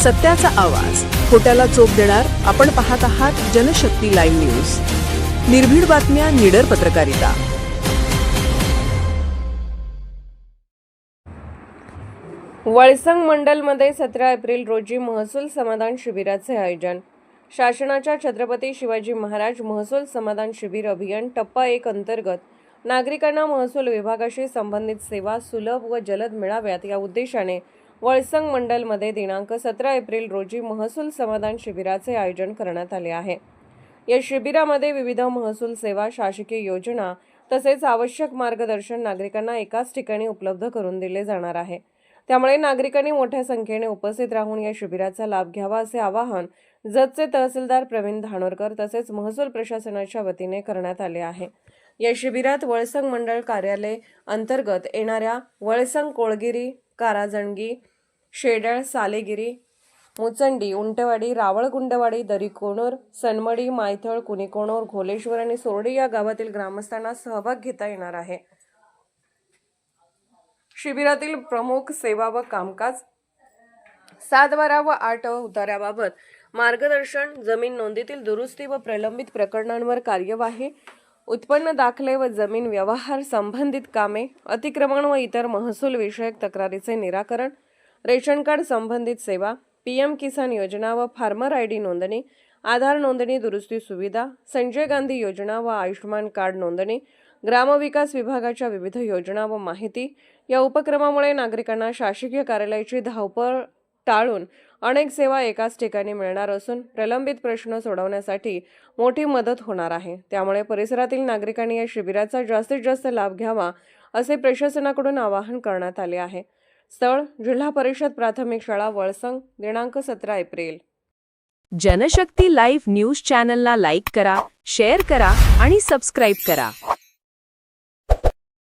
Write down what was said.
सत्याचा आवाज, खोट्याला चोप देणार. आपण पाहत आहात जनशक्ती लाईव्ह न्यूज. निर्भीड बातम्या, निडर पत्रकारिता. वळसंग मंडलमध्ये 17 एप्रिल रोजी महसूल समाधान शिबिराचे आयोजन. शासनाच्या छत्रपती शिवाजी महाराज महसूल समाधान शिबिर अभियान टप्पा 1 अंतर्गत नागरिकांना महसूल विभागाशी संबंधित सेवा सुलभ व जलद मिळाव्यात या उद्देशाने वळसंग मंडलमध्ये दिनांक 17 एप्रिल रोजी महसूल समाधान शिबिराचे आयोजन करण्यात आले आहे. या शिबिरामध्ये विविध महसूल सेवा, शासकीय योजना तसेच आवश्यक मार्गदर्शन नागरिकांना एकाच ठिकाणी उपलब्ध करून दिले जाणार आहे. त्यामुळे नागरिकांनी मोठ्या संख्येने उपस्थित राहून या शिबिराचा लाभ घ्यावा असे आवाहन जतचे तहसीलदार प्रवीण धानोरकर तसेच महसूल प्रशासनाच्या वतीने करण्यात आले आहे. या शिबिरात वळसंग मंडळ कार्यालय अंतर्गत येणाऱ्या वळसंग, कोळगिरी, काराजणगी, शेडळ, सालेगिरी, मुचंडी, उंटवाडी, रावळगुंडवाडी, दरीकोणूर, सनमडी, मायथळ, कुणीकोणूर, घोलेश्वर आणि सोरडी या गावातील ग्रामस्थांना सहभाग घेता येणार आहे. शिबिरातील प्रमुख सेवा व कामकाज, 7-12 व 8 उतार्याबाबत मार्गदर्शन, जमीन नोंदीतील दुरुस्ती व प्रलंबित प्रकरणांवर कार्यवाही, उत्पन्न दाखले व जमीन व्यवहार संबंधित कामे, अतिक्रमण व इतर महसूल विषयक तक्रारीचे निराकरण, रेशन कार्ड संबंधित सेवा, PM किसान योजना व फार्मर ID नोंदणी, आधार नोंदणी दुरुस्ती सुविधा, संजय गांधी योजना व आयुष्यमान कार्ड नोंदणी, ग्रामविकास विभागाच्या विविध योजना व माहिती. या उपक्रमामुळे नागरिकांना शासकीय कार्यालयाची धावपळ टाळून अनेक सेवा एकाच ठिकाणी मिळणार असून प्रलंबित प्रश्न सोडवण्यासाठी मोठी मदत होणार आहे. त्यामुळे परिसरातील नागरिकांनी या शिबिराचा जास्तीत जास्त लाभ घ्यावा असे प्रशासनाकडून आवाहन करण्यात आले आहे. स्थळ जिल्हा परिषद प्राथमिक शाळा वळसंग. दिनांक 17 एप्रिल. जनशक्ती लाईव्ह न्यूज चॅनलला लाईक करा, शेअर करा आणि सबस्क्राईब करा.